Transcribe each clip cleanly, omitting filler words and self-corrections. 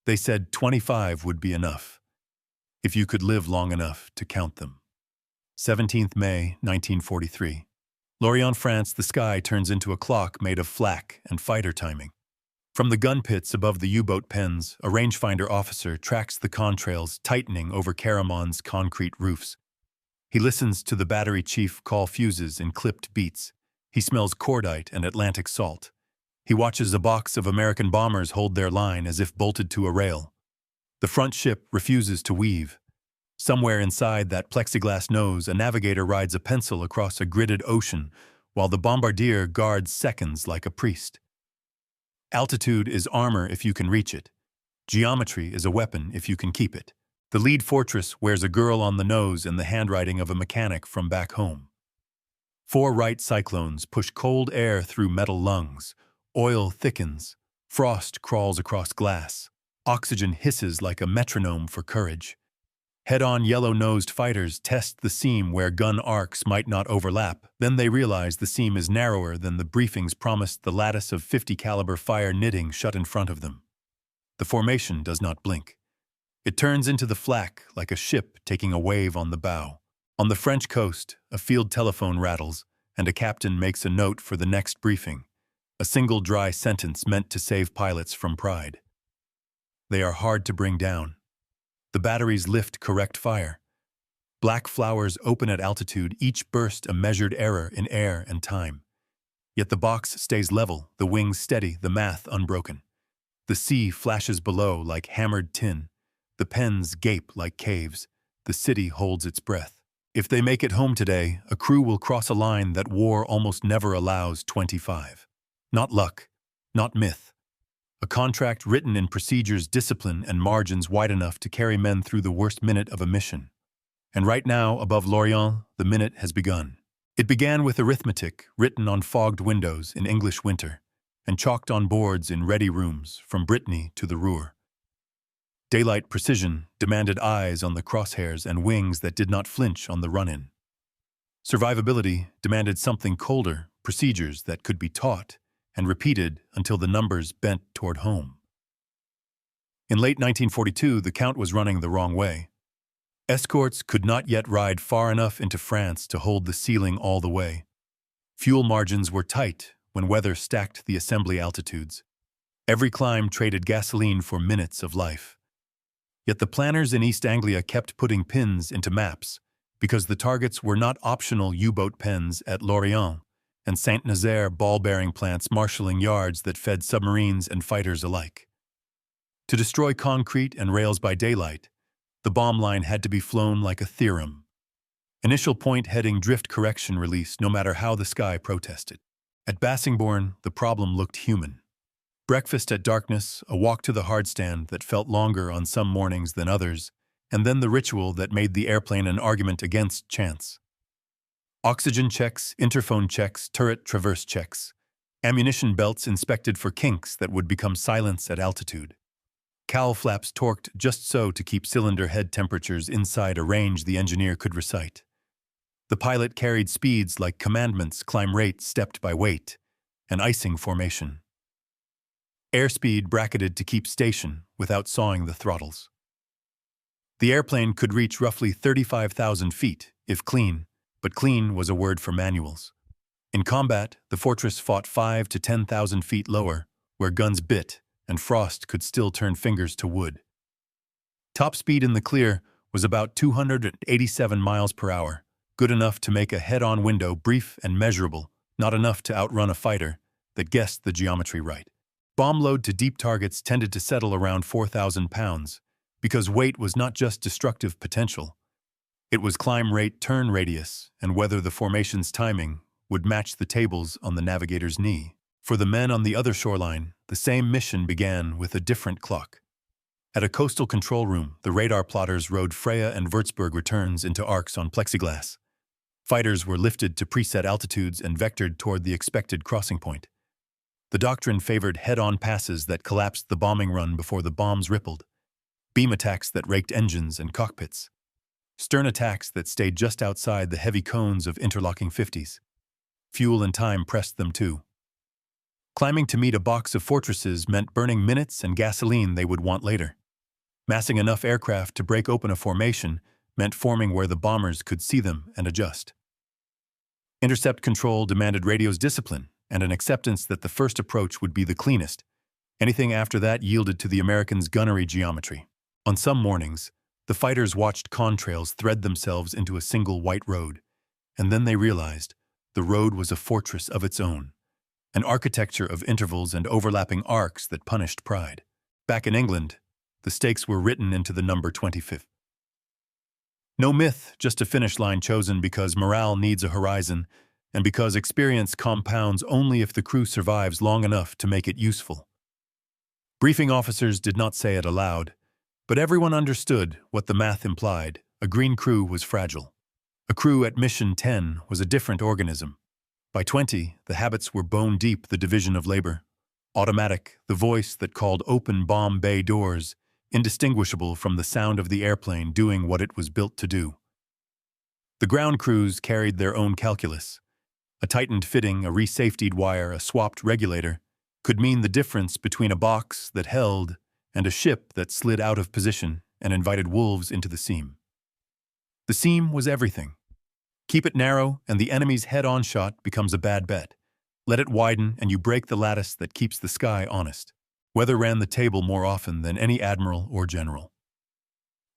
They said 25 would be enough, if you could live long enough to count them. 17th May, 1943. Lorient France, the sky turns into a clock made of flak and fighter timing. From the gun pits above the U-boat pens, a rangefinder officer tracks the contrails tightening over Caramon's concrete roofs. He listens to the battery chief call fuses in clipped beats. He smells cordite and Atlantic salt. He watches a box of American bombers hold their line as if bolted to a rail. The front ship refuses to weave. Somewhere inside that plexiglass nose, a navigator rides a pencil across a gridded ocean, while the bombardier guards seconds like a priest. Altitude is armor if you can reach it. Geometry is a weapon if you can keep it. The lead fortress wears a girl on the nose in the handwriting of a mechanic from back home. 4 right cyclones push cold air through metal lungs. Oil thickens. Frost crawls across glass. Oxygen hisses like a metronome for courage. Head-on yellow-nosed fighters test the seam where gun arcs might not overlap. Then they realize the seam is narrower than the briefings promised, the lattice of 50 caliber fire knitting shut in front of them. The formation does not blink. It turns into the flak like a ship taking a wave on the bow. On the French coast, a field telephone rattles, and a captain makes a note for the next briefing, a single dry sentence meant to save pilots from pride. They are hard to bring down. The batteries lift correct fire. Black flowers open at altitude, each burst a measured error in air and time. Yet the box stays level, the wings steady, the math unbroken. The sea flashes below like hammered tin. The pens gape like caves. The city holds its breath. If they make it home today, a crew will cross a line that war almost never allows. 25. Not luck, not myth. A contract written in procedures, discipline, and margins wide enough to carry men through the worst minute of a mission. And right now, above Lorient, the minute has begun. It began with arithmetic, written on fogged windows in English winter, and chalked on boards in ready rooms from Brittany to the Ruhr. Daylight precision demanded eyes on the crosshairs and wings that did not flinch on the run-in. Survivability demanded something colder, procedures that could be taught and repeated until the numbers bent toward home. In late 1942, the count was running the wrong way. Escorts could not yet ride far enough into France to hold the ceiling all the way. Fuel margins were tight when weather stacked the assembly altitudes. Every climb traded gasoline for minutes of life. Yet the planners in East Anglia kept putting pins into maps because the targets were not optional U-boat pens at Lorient and Saint-Nazaire ball-bearing plants marshalling yards that fed submarines and fighters alike. To destroy concrete and rails by daylight, the bomb line had to be flown like a theorem. Initial point heading drift correction release no matter how the sky protested. At Bassingbourn, the problem looked human. Breakfast at darkness, a walk to the hardstand that felt longer on some mornings than others, and then the ritual that made the airplane an argument against chance. Oxygen checks, interphone checks, turret traverse checks. Ammunition belts inspected for kinks that would become silence at altitude. Cowl flaps torqued just so to keep cylinder head temperatures inside a range the engineer could recite. The pilot carried speeds like commandments, climb rate stepped by weight, and icing formation. Airspeed bracketed to keep station without sawing the throttles. The airplane could reach roughly 35,000 feet, if clean, but clean was a word for manuals. In combat, the fortress fought 5 to 10,000 feet lower, where guns bit and frost could still turn fingers to wood. Top speed in the clear was about 287 miles per hour, good enough to make a head-on window brief and measurable, not enough to outrun a fighter that guessed the geometry right. Bomb load to deep targets tended to settle around 4,000 pounds, because weight was not just destructive potential. It was climb rate, turn radius, and whether the formation's timing would match the tables on the navigator's knee. For the men on the other shoreline, the same mission began with a different clock. At a coastal control room, the radar plotters rode Freya and Würzburg returns into arcs on plexiglass. Fighters were lifted to preset altitudes and vectored toward the expected crossing point. The doctrine favored head-on passes that collapsed the bombing run before the bombs rippled, beam attacks that raked engines and cockpits, stern attacks that stayed just outside the heavy cones of interlocking 50s. Fuel and time pressed them too. Climbing to meet a box of fortresses meant burning minutes and gasoline they would want later. Massing enough aircraft to break open a formation meant forming where the bombers could see them and adjust. Intercept control demanded radio's discipline and an acceptance that the first approach would be the cleanest. Anything after that yielded to the Americans' gunnery geometry. On some mornings, the fighters watched contrails thread themselves into a single white road, and then they realized the road was a fortress of its own, an architecture of intervals and overlapping arcs that punished pride. Back in England, the stakes were written into the number 25th. No myth, just a finish line chosen because morale needs a horizon, and because experience compounds only if the crew survives long enough to make it useful. Briefing officers did not say it aloud, but everyone understood what the math implied. A green crew was fragile. A crew at Mission 10 was a different organism. By 20, the habits were bone deep, the division of labor. Automatic, the voice that called open bomb bay doors, indistinguishable from the sound of the airplane doing what it was built to do. The ground crews carried their own calculus. A tightened fitting, a re-safetied wire, a swapped regulator could mean the difference between a box that held and a ship that slid out of position and invited wolves into the seam. The seam was everything. Keep it narrow and the enemy's head-on shot becomes a bad bet. Let it widen and you break the lattice that keeps the sky honest. Weather ran the table more often than any admiral or general.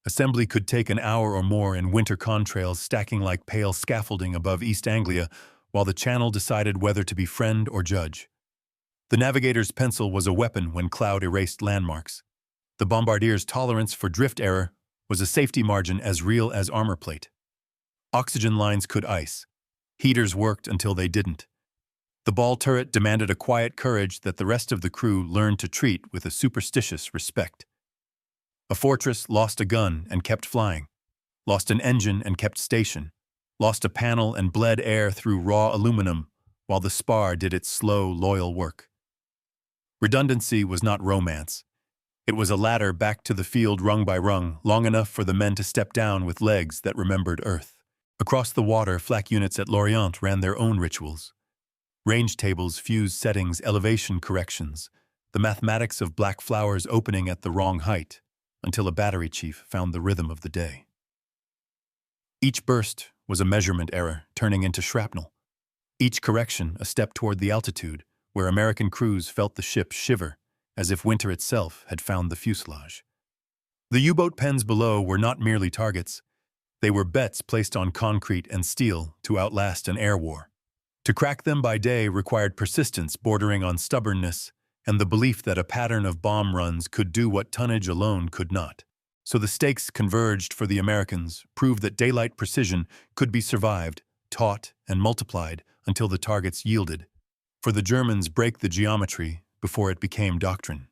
Assembly could take an hour or more in winter contrails stacking like pale scaffolding above East Anglia while the Channel decided whether to be friend or judge. The navigator's pencil was a weapon when cloud erased landmarks. The bombardier's tolerance for drift error was a safety margin as real as armor plate. Oxygen lines could ice. Heaters worked until they didn't. The ball turret demanded a quiet courage that the rest of the crew learned to treat with a superstitious respect. A fortress lost a gun and kept flying, lost an engine and kept station, lost a panel and bled air through raw aluminum while the spar did its slow, loyal work. Redundancy was not romance. It was a ladder back to the field rung by rung, long enough for the men to step down with legs that remembered Earth. Across the water, flak units at Lorient ran their own rituals. Range tables fused settings, elevation corrections, the mathematics of black flowers opening at the wrong height, until a battery chief found the rhythm of the day. Each burst was a measurement error, turning into shrapnel. Each correction a step toward the altitude, where American crews felt the ship shiver, as if winter itself had found the fuselage. The U-boat pens below were not merely targets. They were bets placed on concrete and steel to outlast an air war. To crack them by day required persistence bordering on stubbornness and the belief that a pattern of bomb runs could do what tonnage alone could not. So the stakes converged for the Americans, proved that daylight precision could be survived, taught, and multiplied until the targets yielded. For the Germans, break the geometry before it became doctrine.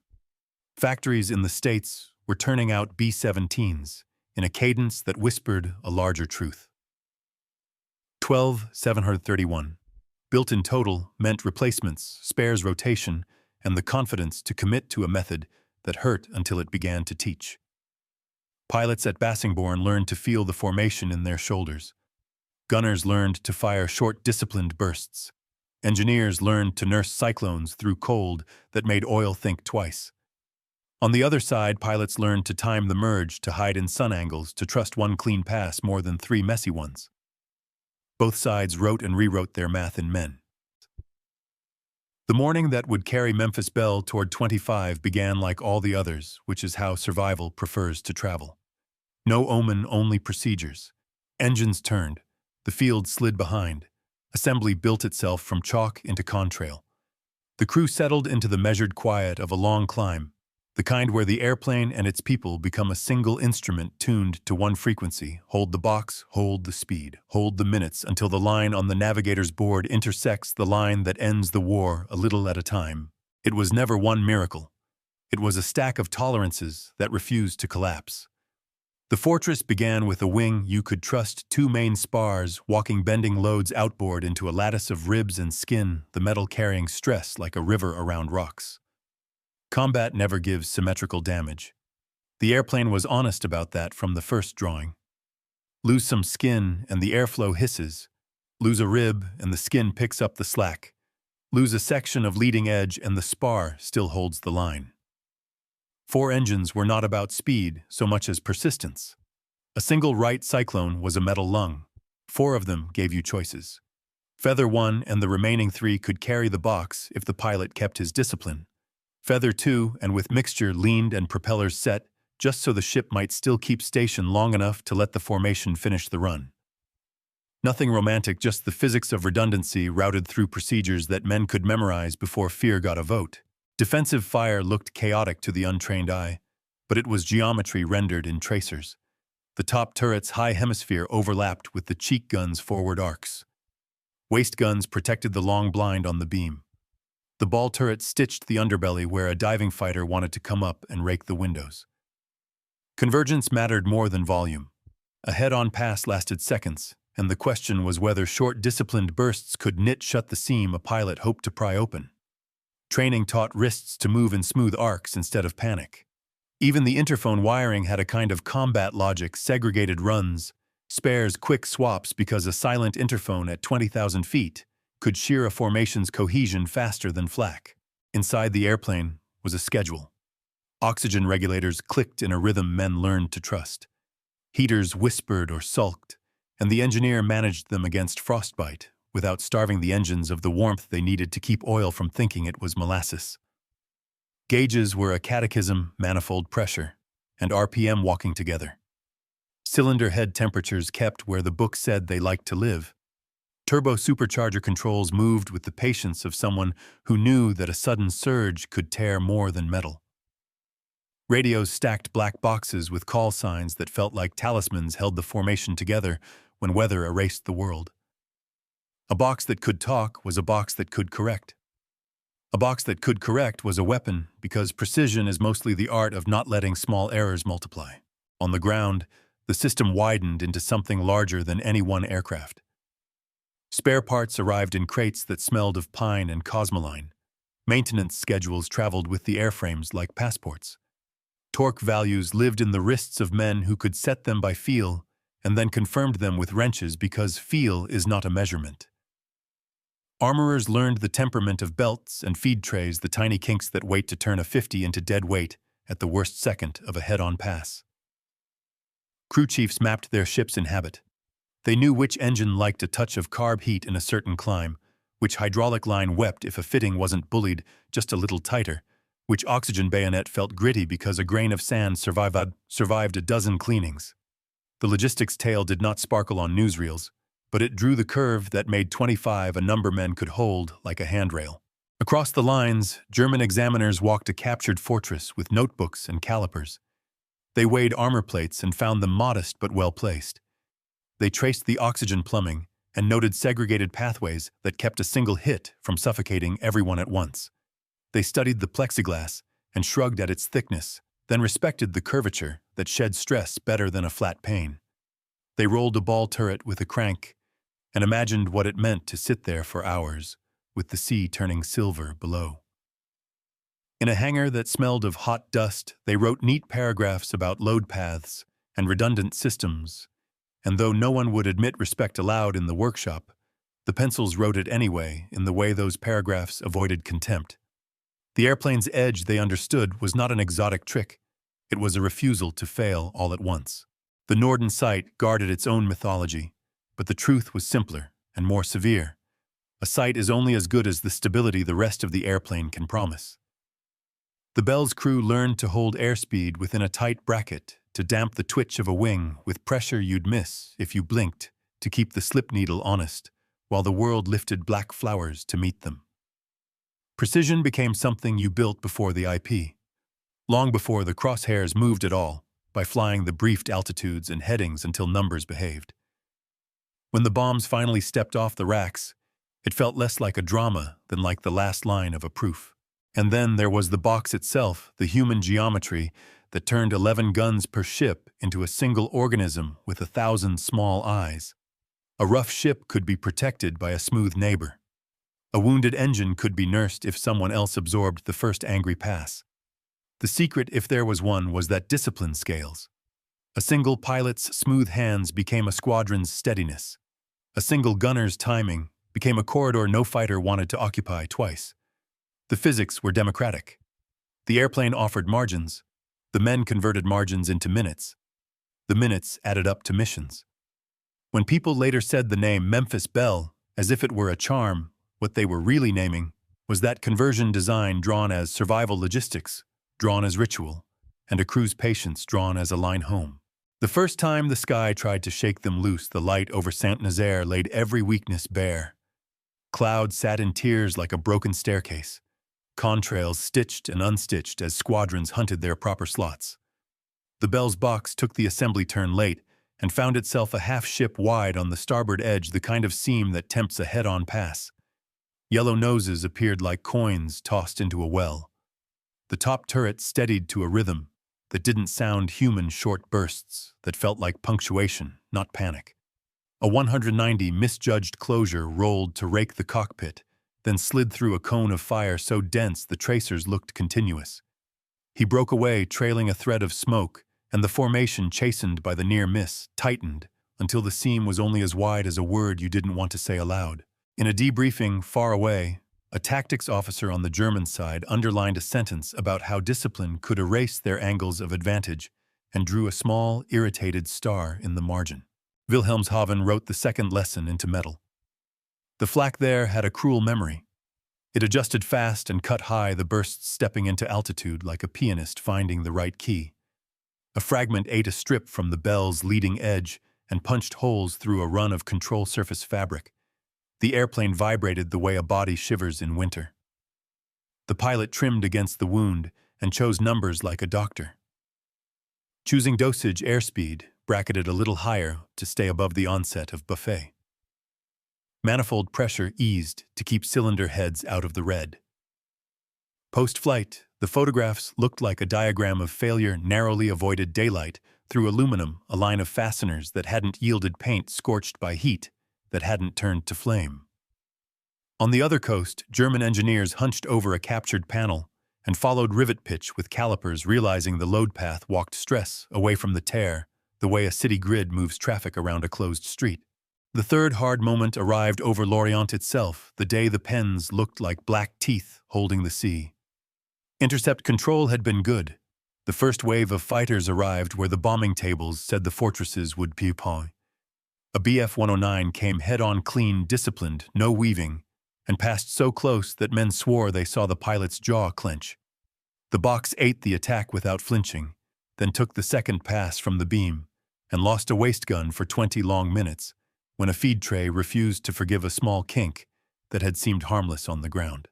Factories in the States were turning out B-17s in a cadence that whispered a larger truth. 12,731. Built in total meant replacements, spares rotation, and the confidence to commit to a method that hurt until it began to teach. Pilots at Bassingbourn learned to feel the formation in their shoulders. Gunners learned to fire short, disciplined bursts. Engineers learned to nurse cyclones through cold that made oil think twice. On the other side, pilots learned to time the merge, to hide in sun angles, to trust one clean pass more than three messy ones. Both sides wrote and rewrote their math in men. The morning that would carry Memphis Belle toward 25 began like all the others, which is how survival prefers to travel. No omen, only procedures. Engines turned. The field slid behind. Assembly built itself from chalk into contrail. The crew settled into the measured quiet of a long climb, the kind where the airplane and its people become a single instrument tuned to one frequency. Hold the box, hold the speed, hold the minutes until the line on the navigator's board intersects the line that ends the war a little at a time. It was never one miracle. It was a stack of tolerances that refused to collapse. The fortress began with a wing you could trust, two main spars walking bending loads outboard into a lattice of ribs and skin, the metal carrying stress like a river around rocks. Combat never gives symmetrical damage. The airplane was honest about that from the first drawing. Lose some skin and the airflow hisses. Lose a rib and the skin picks up the slack. Lose a section of leading edge and the spar still holds the line. 4 engines were not about speed so much as persistence. A single right cyclone was a metal lung. 4 of them gave you choices. Feather 1 and the remaining 3 could carry the box if the pilot kept his discipline. Feather 2 and with mixture leaned and propellers set, just so the ship might still keep station long enough to let the formation finish the run. Nothing romantic, just the physics of redundancy routed through procedures that men could memorize before fear got a vote. Defensive fire looked chaotic to the untrained eye, but it was geometry rendered in tracers. The top turret's high hemisphere overlapped with the cheek gun's forward arcs. Waist guns protected the long blind on the beam. The ball turret stitched the underbelly where a diving fighter wanted to come up and rake the windows. Convergence mattered more than volume. A head-on pass lasted seconds, and the question was whether short, disciplined bursts could knit shut the seam a pilot hoped to pry open. Training taught wrists to move in smooth arcs instead of panic. Even the interphone wiring had a kind of combat logic, segregated runs, spares, quick swaps, because a silent interphone at 20,000 feet could shear a formation's cohesion faster than flak. Inside the airplane was a schedule. Oxygen regulators clicked in a rhythm men learned to trust. Heaters whispered or sulked, and the engineer managed them against frostbite, without starving the engines of the warmth they needed to keep oil from thinking it was molasses. Gauges were a catechism, manifold pressure, and RPM walking together. Cylinder head temperatures kept where the book said they liked to live. Turbo supercharger controls moved with the patience of someone who knew that a sudden surge could tear more than metal. Radios stacked black boxes with call signs that felt like talismans held the formation together when weather erased the world. A box that could talk was a box that could correct. A box that could correct was a weapon, because precision is mostly the art of not letting small errors multiply. On the ground, the system widened into something larger than any one aircraft. Spare parts arrived in crates that smelled of pine and cosmoline. Maintenance schedules traveled with the airframes like passports. Torque values lived in the wrists of men who could set them by feel and then confirmed them with wrenches, because feel is not a measurement. Armorers learned the temperament of belts and feed trays, the tiny kinks that wait to turn a 50 into dead weight at the worst second of a head-on pass. Crew chiefs mapped their ships in habit. They knew which engine liked a touch of carb heat in a certain climb, which hydraulic line wept if a fitting wasn't bullied just a little tighter, which oxygen bayonet felt gritty because a grain of sand survived a dozen cleanings. The logistics tale did not sparkle on newsreels, but it drew the curve that made 25 a number men could hold like a handrail. Across the lines, German examiners walked a captured fortress with notebooks and calipers. They weighed armor plates and found them modest but well-placed. They traced the oxygen plumbing and noted segregated pathways that kept a single hit from suffocating everyone at once. They studied the plexiglass and shrugged at its thickness, then respected the curvature that shed stress better than a flat pane. They rolled a ball turret with a crank and imagined what it meant to sit there for hours, with the sea turning silver below. In a hangar that smelled of hot dust, they wrote neat paragraphs about load paths and redundant systems, and though no one would admit respect aloud in the workshop, the pencils wrote it anyway in the way those paragraphs avoided contempt. The airplane's edge, they understood, was not an exotic trick. It was a refusal to fail all at once. The Norden sight guarded its own mythology, but the truth was simpler and more severe. A sight is only as good as the stability the rest of the airplane can promise. The Belle's crew learned to hold airspeed within a tight bracket, to damp the twitch of a wing with pressure you'd miss if you blinked, to keep the slip needle honest, while the world lifted black flowers to meet them. Precision became something you built before the IP, long before the crosshairs moved at all, by flying the briefed altitudes and headings until numbers behaved. When the bombs finally stepped off the racks, it felt less like a drama than like the last line of a proof. And then there was the box itself, the human geometry that turned 11 guns per ship into a single organism with 1,000 small eyes. A rough ship could be protected by a smooth neighbor. A wounded engine could be nursed if someone else absorbed the first angry pass. The secret, if there was one, was that discipline scales. A single pilot's smooth hands became a squadron's steadiness. A single gunner's timing became a corridor no fighter wanted to occupy twice. The physics were democratic. The airplane offered margins. The men converted margins into minutes. The minutes added up to missions. When people later said the name Memphis Belle, as if it were a charm, what they were really naming was that conversion design drawn as survival logistics, drawn as ritual, and a crew's patience drawn as a line home. The first time the sky tried to shake them loose, the light over Saint-Nazaire laid every weakness bare. Clouds sat in tears like a broken staircase. Contrails stitched and unstitched as squadrons hunted their proper slots. The Belle's box took the assembly turn late and found itself a half-ship wide on the starboard edge, the kind of seam that tempts a head-on pass. Yellow noses appeared like coins tossed into a well. The top turret steadied to a rhythm that didn't sound human, short bursts that felt like punctuation, not panic. A 190 misjudged closure rolled to rake the cockpit, then slid through a cone of fire so dense the tracers looked continuous. He broke away, trailing a thread of smoke, and the formation, chastened by the near miss, tightened until the seam was only as wide as a word you didn't want to say aloud. In a debriefing far away, a tactics officer on the German side underlined a sentence about how discipline could erase their angles of advantage and drew a small, irritated star in the margin. Wilhelmshaven wrote the second lesson into metal. The flak there had a cruel memory. It adjusted fast and cut high, the bursts stepping into altitude like a pianist finding the right key. A fragment ate a strip from the Belle's leading edge and punched holes through a run of control surface fabric. The airplane vibrated the way a body shivers in winter. The pilot trimmed against the wound and chose numbers like a doctor. Choosing dosage airspeed, bracketed a little higher to stay above the onset of buffet. Manifold pressure eased to keep cylinder heads out of the red. Post-flight, the photographs looked like a diagram of failure, narrowly avoided daylight through aluminum, a line of fasteners that hadn't yielded paint, scorched by heat that hadn't turned to flame. On the other coast, German engineers hunched over a captured panel and followed rivet pitch with calipers, realizing the load path walked stress away from the tear, the way a city grid moves traffic around a closed street. The third hard moment arrived over Lorient itself, the day the pens looked like black teeth holding the sea. Intercept control had been good. The first wave of fighters arrived where the bombing tables said the fortresses would be point. A Bf-109 came head-on, clean, disciplined, no weaving, and passed so close that men swore they saw the pilot's jaw clench. The box ate the attack without flinching, then took the second pass from the beam, and lost a waist gun for 20 long minutes, when a feed tray refused to forgive a small kink that had seemed harmless on the ground.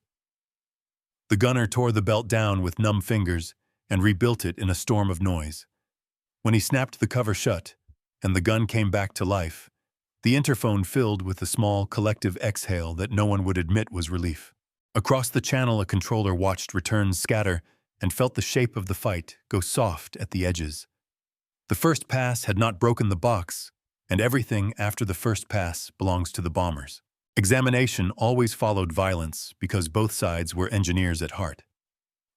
The gunner tore the belt down with numb fingers and rebuilt it in a storm of noise. When he snapped the cover shut, and the gun came back to life, the interphone filled with a small collective exhale that no one would admit was relief. Across the channel, a controller watched returns scatter and felt the shape of the fight go soft at the edges. The first pass had not broken the box, and everything after the first pass belongs to the bombers. Examination always followed violence because both sides were engineers at heart.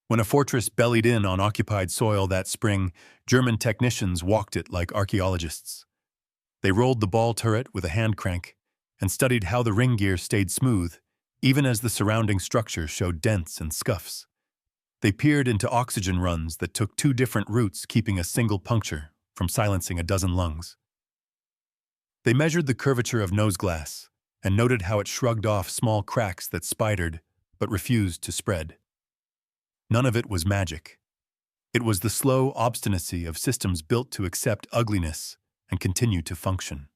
When a fortress bellied in on occupied soil that spring, German technicians walked it like archaeologists. They rolled the ball turret with a hand crank and studied how the ring gear stayed smooth, even as the surrounding structure showed dents and scuffs. They peered into oxygen runs that took 2 different routes, keeping a single puncture from silencing a dozen lungs. They measured the curvature of nose glass and noted how it shrugged off small cracks that spidered but refused to spread. None of it was magic. It was the slow obstinacy of systems built to accept ugliness and continue to function.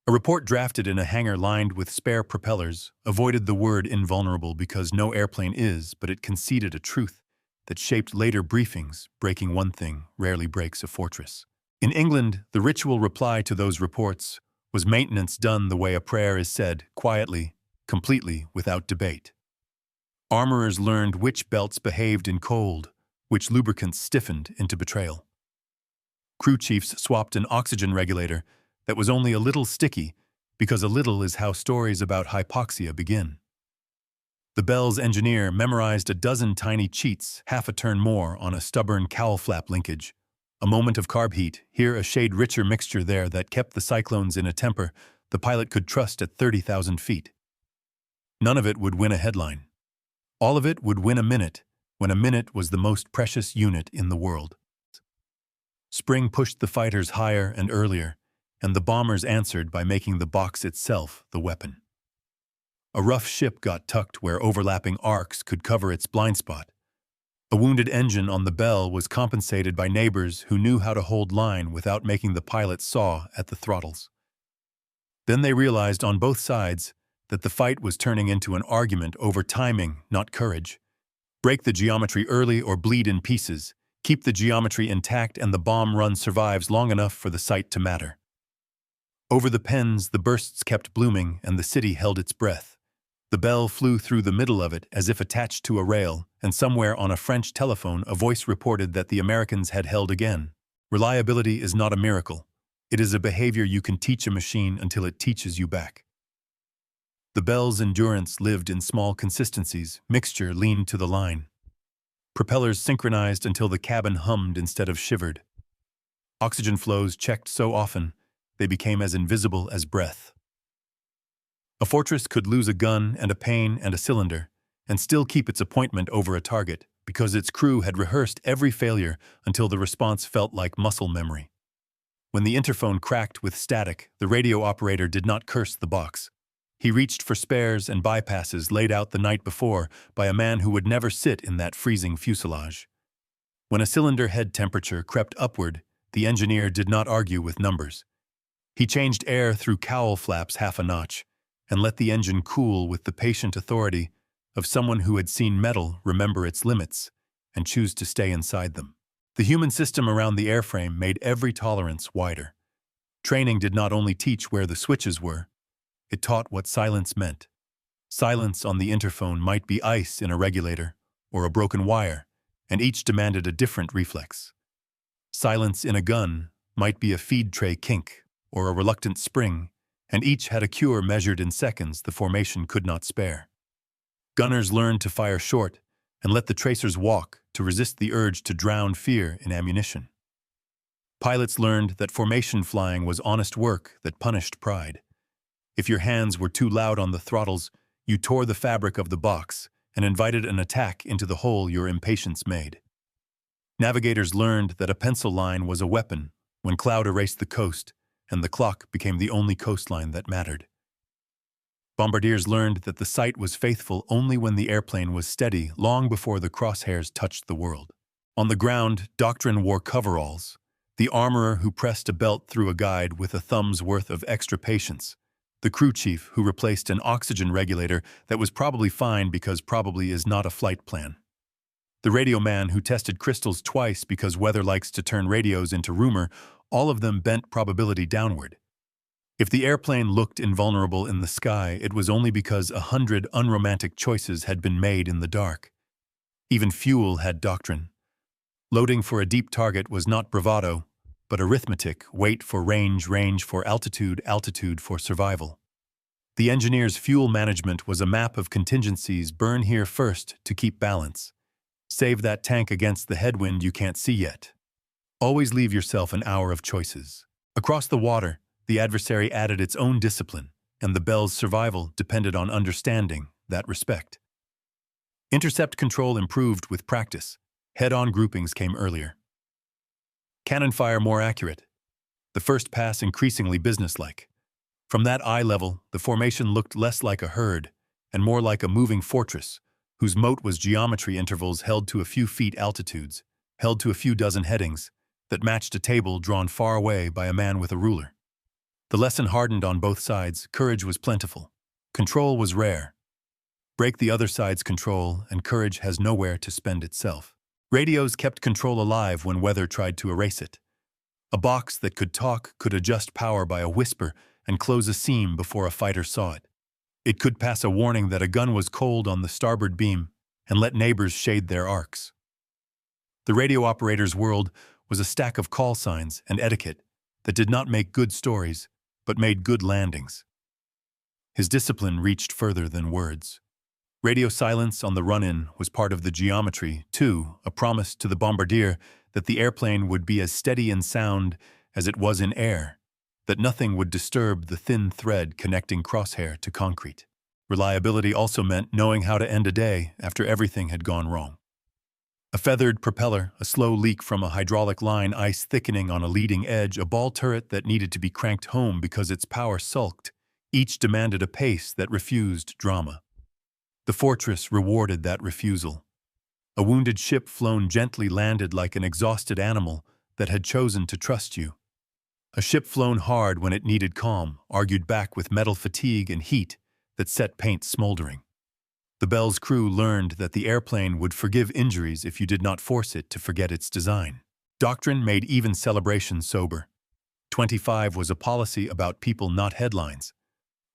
A report drafted in a hangar lined with spare propellers avoided the word invulnerable because no airplane is, but it conceded a truth that shaped later briefings: breaking one thing rarely breaks a fortress. In England, the ritual reply to those reports was maintenance done the way a prayer is said, quietly, completely, without debate. Armorers learned which belts behaved in cold, which lubricants stiffened into betrayal. Crew chiefs swapped an oxygen regulator that was only a little sticky, because a little is how stories about hypoxia begin. The Belle's engineer memorized a dozen tiny cheats, half a turn more on a stubborn cowl flap linkage. A moment of carb heat, here a shade richer mixture there that kept the cyclones in a temper, the pilot could trust at 30,000 feet. None of it would win a headline. All of it would win a minute, when a minute was the most precious unit in the world. Spring pushed the fighters higher and earlier, and the bombers answered by making the box itself the weapon. A rough ship got tucked where overlapping arcs could cover its blind spot. A wounded engine on the Belle was compensated by neighbors who knew how to hold line without making the pilot saw at the throttles. Then they realized on both sides that the fight was turning into an argument over timing, not courage. Break the geometry early or bleed in pieces. Keep the geometry intact and the bomb run survives long enough for the sight to matter. Over the pens, the bursts kept blooming and the city held its breath. The Belle flew through the middle of it as if attached to a rail, and somewhere on a French telephone a voice reported that the Americans had held again. Reliability is not a miracle. It is a behavior you can teach a machine until it teaches you back. The Belle's endurance lived in small consistencies, mixture leaned to the line. Propellers synchronized until the cabin hummed instead of shivered. Oxygen flows checked so often, they became as invisible as breath. A fortress could lose a gun and a pane and a cylinder, and still keep its appointment over a target, because its crew had rehearsed every failure until the response felt like muscle memory. When the interphone cracked with static, the radio operator did not curse the box. He reached for spares and bypasses laid out the night before by a man who would never sit in that freezing fuselage. When a cylinder head temperature crept upward, the engineer did not argue with numbers. He changed air through cowl flaps half a notch, and let the engine cool with the patient authority of someone who had seen metal remember its limits and choose to stay inside them. The human system around the airframe made every tolerance wider. Training did not only teach where the switches were, it taught what silence meant. Silence on the interphone might be ice in a regulator or a broken wire, and each demanded a different reflex. Silence in a gun might be a feed tray kink or a reluctant spring, and each had a cure measured in seconds the formation could not spare. Gunners learned to fire short and let the tracers walk to resist the urge to drown fear in ammunition. Pilots learned that formation flying was honest work that punished pride. If your hands were too loud on the throttles, you tore the fabric of the box and invited an attack into the hole your impatience made. Navigators learned that a pencil line was a weapon when cloud erased the coast, and the clock became the only coastline that mattered. Bombardiers learned that the sight was faithful only when the airplane was steady long before the crosshairs touched the world. On the ground, doctrine wore coveralls, the armorer who pressed a belt through a guide with a thumb's worth of extra patience, the crew chief who replaced an oxygen regulator that was probably fine because probably is not a flight plan, the radio man who tested crystals twice because weather likes to turn radios into rumor. All of them bent probability downward. If the airplane looked invulnerable in the sky, it was only because 100 unromantic choices had been made in the dark. Even fuel had doctrine. Loading for a deep target was not bravado, but arithmetic, weight for range, range for altitude, altitude for survival. The engineer's fuel management was a map of contingencies: burn here first to keep balance. Save that tank against the headwind you can't see yet. Always leave yourself an hour of choices. Across the water, the adversary added its own discipline, and the Belle's survival depended on understanding that respect. Intercept control improved with practice. Head-on groupings came earlier. Cannon fire more accurate. The first pass increasingly businesslike. From that eye level, the formation looked less like a herd and more like a moving fortress, whose moat was geometry intervals held to a few feet altitudes, held to a few dozen headings, that matched a table drawn far away by a man with a ruler. The lesson hardened on both sides. Courage was plentiful. Control was rare. Break the other side's control, and courage has nowhere to spend itself. Radios kept control alive when weather tried to erase it. A box that could talk could adjust power by a whisper and close a seam before a fighter saw it. It could pass a warning that a gun was cold on the starboard beam and let neighbors shade their arcs. The radio operator's world was a stack of call signs and etiquette that did not make good stories, but made good landings. His discipline reached further than words. Radio silence on the run-in was part of the geometry, too, a promise to the bombardier that the airplane would be as steady in sound as it was in air, that nothing would disturb the thin thread connecting crosshair to concrete. Reliability also meant knowing how to end a day after everything had gone wrong. A feathered propeller, a slow leak from a hydraulic line, ice thickening on a leading edge, a ball turret that needed to be cranked home because its power sulked, each demanded a pace that refused drama. The fortress rewarded that refusal. A wounded ship flown gently landed like an exhausted animal that had chosen to trust you. A ship flown hard when it needed calm, argued back with metal fatigue and heat that set paint smoldering. The Belle's crew learned that the airplane would forgive injuries if you did not force it to forget its design. Doctrine made even celebration sober. 25 was a policy about people, not headlines.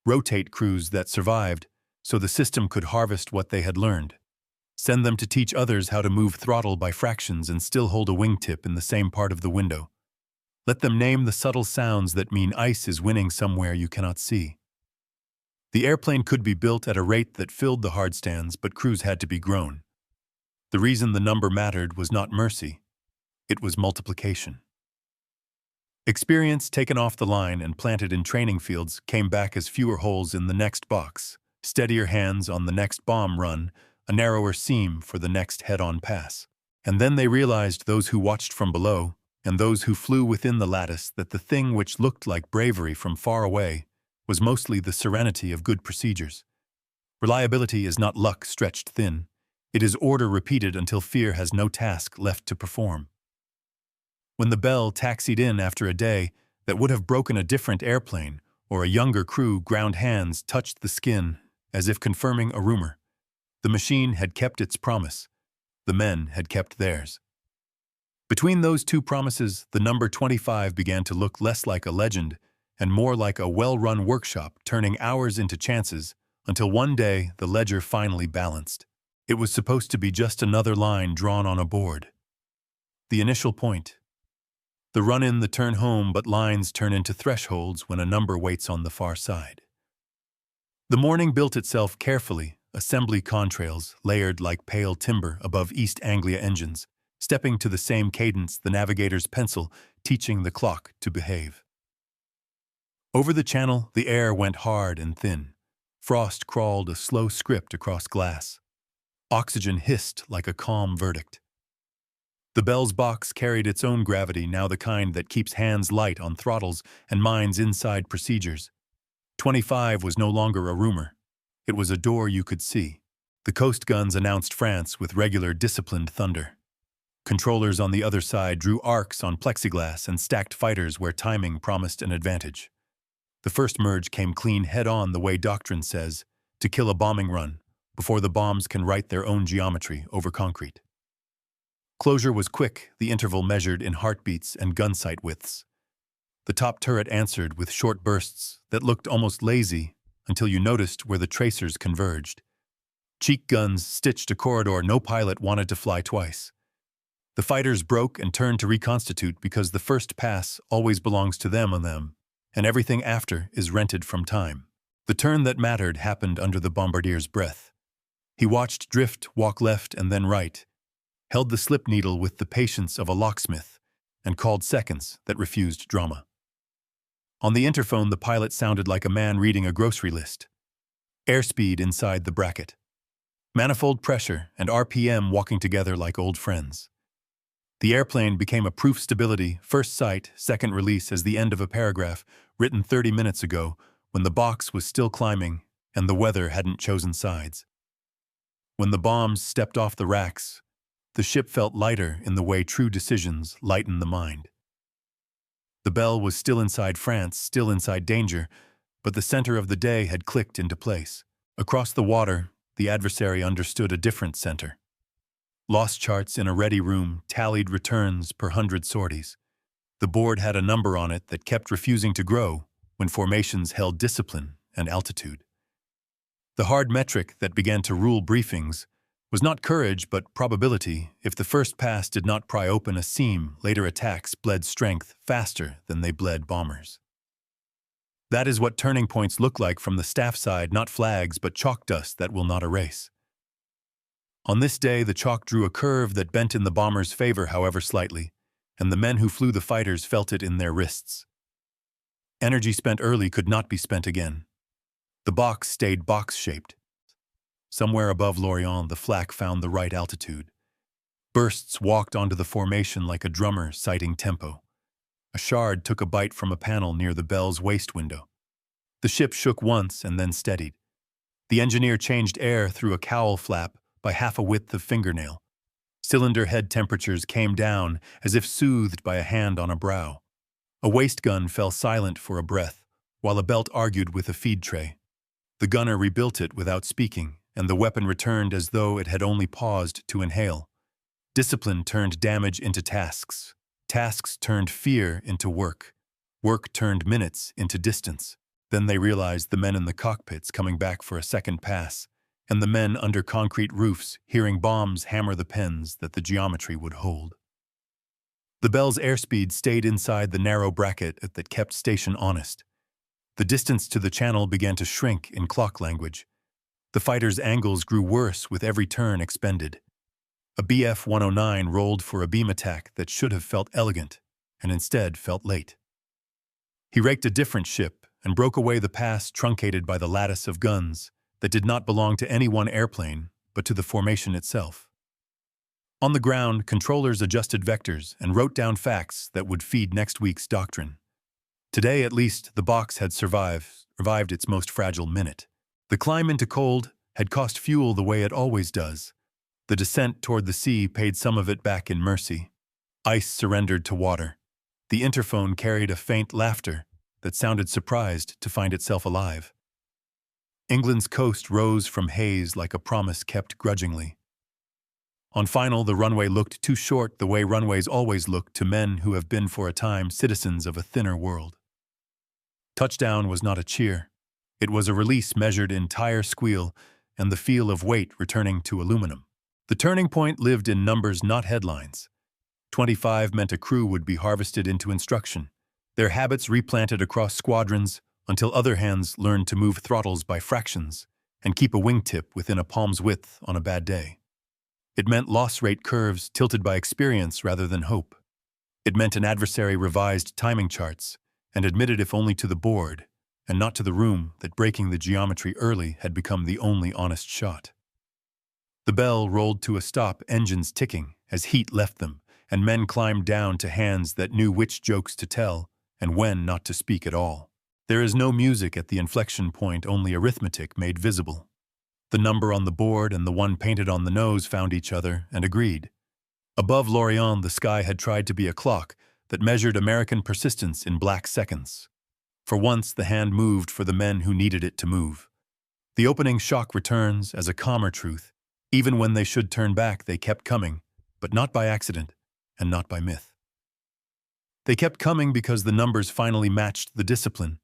Rotate crews that survived so the system could harvest what they had learned. Send them to teach others how to move throttle by fractions and still hold a wingtip in the same part of the window. Let them name the subtle sounds that mean ice is winning somewhere you cannot see. The airplane could be built at a rate that filled the hardstands, but crews had to be grown. The reason the number mattered was not mercy, it was multiplication. Experience taken off the line and planted in training fields came back as fewer holes in the next box, steadier hands on the next bomb run, a narrower seam for the next head-on pass. And then they realized, those who watched from below and those who flew within the lattice, that the thing which looked like bravery from far away was mostly the serenity of good procedures. Reliability is not luck stretched thin. It is order repeated until fear has no task left to perform. When the Belle taxied in after a day that would have broken a different airplane, or a younger crew, ground hands touched the skin as if confirming a rumor. The machine had kept its promise. The men had kept theirs. Between those two promises, the number 25 began to look less like a legend and more like a well-run workshop, turning hours into chances, until one day the ledger finally balanced. It was supposed to be just another line drawn on a board. The initial point. The run-in, the turn home, but lines turn into thresholds when a number waits on the far side. The morning built itself carefully, assembly contrails layered like pale timber above East Anglia engines, stepping to the same cadence, the navigator's pencil teaching the clock to behave. Over the channel, the air went hard and thin. Frost crawled a slow script across glass. Oxygen hissed like a calm verdict. The Belle's box carried its own gravity, now the kind that keeps hands light on throttles and minds inside procedures. 25 was no longer a rumor. It was a door you could see. The coast guns announced France with regular, disciplined thunder. Controllers on the other side drew arcs on plexiglass and stacked fighters where timing promised an advantage. The first merge came clean head-on, the way doctrine says, to kill a bombing run before the bombs can write their own geometry over concrete. Closure was quick, the interval measured in heartbeats and gun sight widths. The top turret answered with short bursts that looked almost lazy until you noticed where the tracers converged. Cheek guns stitched a corridor no pilot wanted to fly twice. The fighters broke and turned to reconstitute because the first pass always belongs to them and everything after is rented from time. The turn that mattered happened under the bombardier's breath. He watched drift, walk left and then right, held the slip needle with the patience of a locksmith, and called seconds that refused drama. On the interphone, the pilot sounded like a man reading a grocery list. Airspeed inside the bracket. Manifold pressure and RPM walking together like old friends. The airplane became a proof stability, first sight, second release as the end of a paragraph written 30 minutes ago when the box was still climbing and the weather hadn't chosen sides. When the bombs stepped off the racks, the ship felt lighter in the way true decisions lighten the mind. The Belle was still inside France, still inside danger, but the center of the day had clicked into place. Across the water, the adversary understood a different center. Lost charts in a ready room tallied returns per 100 sorties. The board had a number on it that kept refusing to grow when formations held discipline and altitude. The hard metric that began to rule briefings was not courage but probability. If the first pass did not pry open a seam, later attacks bled strength faster than they bled bombers. That is what turning points look like from the staff side, not flags but chalk dust that will not erase. On this day, the chalk drew a curve that bent in the bombers' favor, however slightly, and the men who flew the fighters felt it in their wrists. Energy spent early could not be spent again. The box stayed box-shaped. Somewhere above Lorient, the flak found the right altitude. Bursts walked onto the formation like a drummer citing tempo. A shard took a bite from a panel near the Belle's waist window. The ship shook once and then steadied. The engineer changed air through a cowl flap by half a width of fingernail. Cylinder head temperatures came down as if soothed by a hand on a brow. A waist gun fell silent for a breath, while a belt argued with a feed tray. The gunner rebuilt it without speaking, and the weapon returned as though it had only paused to inhale. Discipline turned damage into tasks. Tasks turned fear into work. Work turned minutes into distance. Then they realized the men in the cockpits coming back for a second pass, and the men under concrete roofs hearing bombs hammer the pens that the geometry would hold. The Belle's airspeed stayed inside the narrow bracket that kept station honest. The distance to the channel began to shrink in clock language. The fighters' angles grew worse with every turn expended. A Bf-109 rolled for a beam attack that should have felt elegant, and instead felt late. He raked a different ship and broke away the pass truncated by the lattice of guns that did not belong to any one airplane, but to the formation itself. On the ground, controllers adjusted vectors and wrote down facts that would feed next week's doctrine. Today, at least, the box had survived its most fragile minute. The climb into cold had cost fuel the way it always does. The descent toward the sea paid some of it back in mercy. Ice surrendered to water. The interphone carried a faint laughter that sounded surprised to find itself alive. England's coast rose from haze like a promise kept grudgingly. On final, the runway looked too short the way runways always look to men who have been for a time citizens of a thinner world. Touchdown was not a cheer. It was a release measured in tire squeal and the feel of weight returning to aluminum. The turning point lived in numbers, not headlines. 25 meant a crew would be harvested into instruction, their habits replanted across squadrons until other hands learned to move throttles by fractions and keep a wingtip within a palm's width on a bad day. It meant loss rate curves tilted by experience rather than hope. It meant an adversary revised timing charts and admitted if only to the board and not to the room that breaking the geometry early had become the only honest shot. The Belle rolled to a stop, engines ticking as heat left them, and men climbed down to hands that knew which jokes to tell and when not to speak at all. There is no music at the inflection point, only arithmetic made visible. The number on the board and the one painted on the nose found each other and agreed. Above Lorient, the sky had tried to be a clock that measured American persistence in black seconds. For once, the hand moved for the men who needed it to move. The opening shock returns as a calmer truth. Even when they should turn back, they kept coming, but not by accident and not by myth. They kept coming because the numbers finally matched the discipline,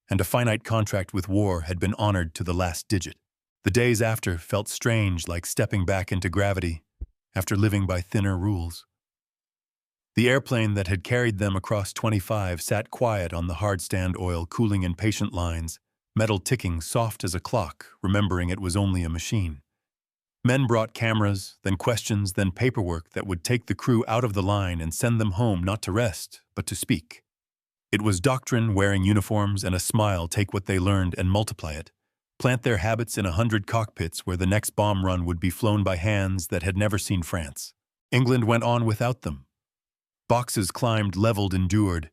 and a finite contract with war had been honored to the last digit. The days after felt strange, like stepping back into gravity after living by thinner rules. The airplane that had carried them across 25 sat quiet on the hardstand oil, cooling in patient lines, metal ticking soft as a clock, remembering it was only a machine. Men brought cameras, then questions, then paperwork that would take the crew out of the line and send them home not to rest, but to speak. It was doctrine, wearing uniforms and a smile, take what they learned and multiply it. Plant their habits in 100 cockpits where the next bomb run would be flown by hands that had never seen France. England went on without them. Boxes climbed, leveled, endured.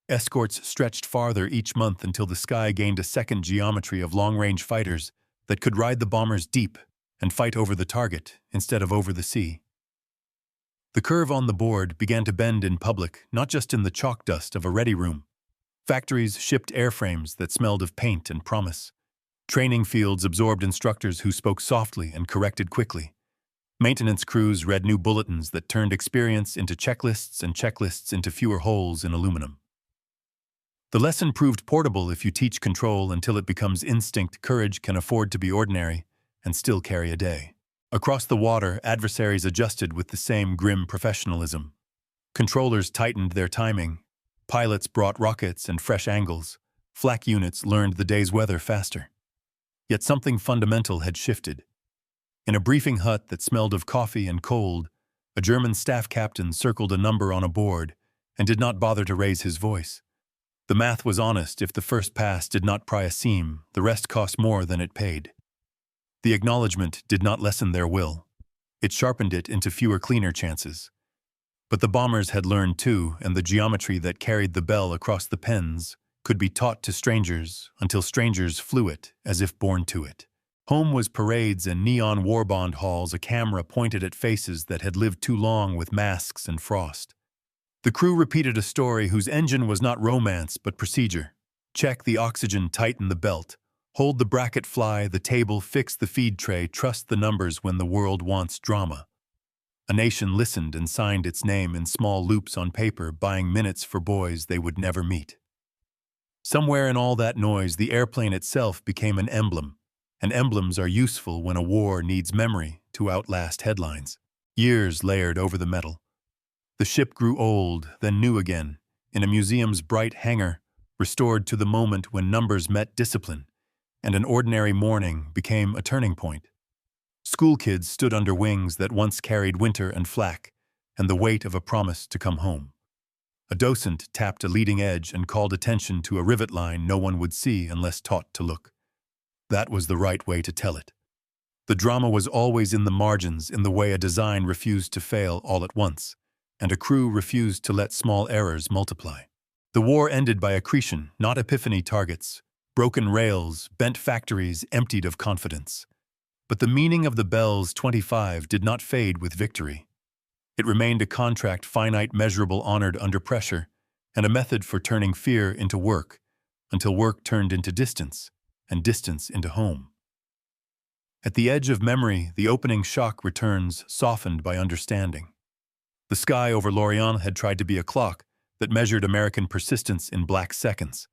Escorts stretched farther each month until the sky gained a second geometry of long-range fighters that could ride the bombers deep and fight over the target instead of over the sea. The curve on the board began to bend in public, not just in the chalk dust of a ready room. Factories shipped airframes that smelled of paint and promise. Training fields absorbed instructors who spoke softly and corrected quickly. Maintenance crews read new bulletins that turned experience into checklists and checklists into fewer holes in aluminum. The lesson proved portable if you teach control until it becomes instinct. Courage can afford to be ordinary and still carry a day. Across the water, adversaries adjusted with the same grim professionalism. Controllers tightened their timing. Pilots brought rockets and fresh angles. Flak units learned the day's weather faster. Yet something fundamental had shifted. In a briefing hut that smelled of coffee and cold, a German staff captain circled a number on a board and did not bother to raise his voice. The math was honest. If the first pass did not pry a seam, the rest cost more than it paid. The acknowledgement did not lessen their will. It sharpened it into fewer cleaner chances. But the bombers had learned too, and the geometry that carried the Belle across the pens could be taught to strangers until strangers flew it as if born to it. Home was parades and neon warbond halls, a camera pointed at faces that had lived too long with masks and frost. The crew repeated a story whose engine was not romance but procedure. Check the oxygen, tighten the belt, hold the bracket, fly the table, fix the feed tray, trust the numbers when the world wants drama. A nation listened and signed its name in small loops on paper, buying minutes for boys they would never meet. Somewhere in all that noise, the airplane itself became an emblem, and emblems are useful when a war needs memory to outlast headlines. Years layered over the metal. The ship grew old, then new again, in a museum's bright hangar, restored to the moment when numbers met discipline, and an ordinary morning became a turning point. School kids stood under wings that once carried winter and flak, and the weight of a promise to come home. A docent tapped a leading edge and called attention to a rivet line no one would see unless taught to look. That was the right way to tell it. The drama was always in the margins, in the way a design refused to fail all at once, and a crew refused to let small errors multiply. The war ended by accretion, not epiphany targets, broken rails, bent factories emptied of confidence. But the meaning of the Belle's 25 did not fade with victory. It remained a contract, finite, measurable, honored under pressure, and a method for turning fear into work, until work turned into distance, and distance into home. At the edge of memory, the opening shock returns, softened by understanding. The sky over Lorient had tried to be a clock that measured American persistence in black seconds.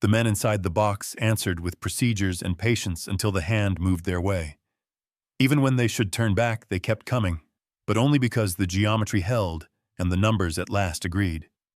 The men inside the box answered with procedures and patience until the hand moved their way. Even when they should turn back, they kept coming, but only because the geometry held and the numbers at last agreed.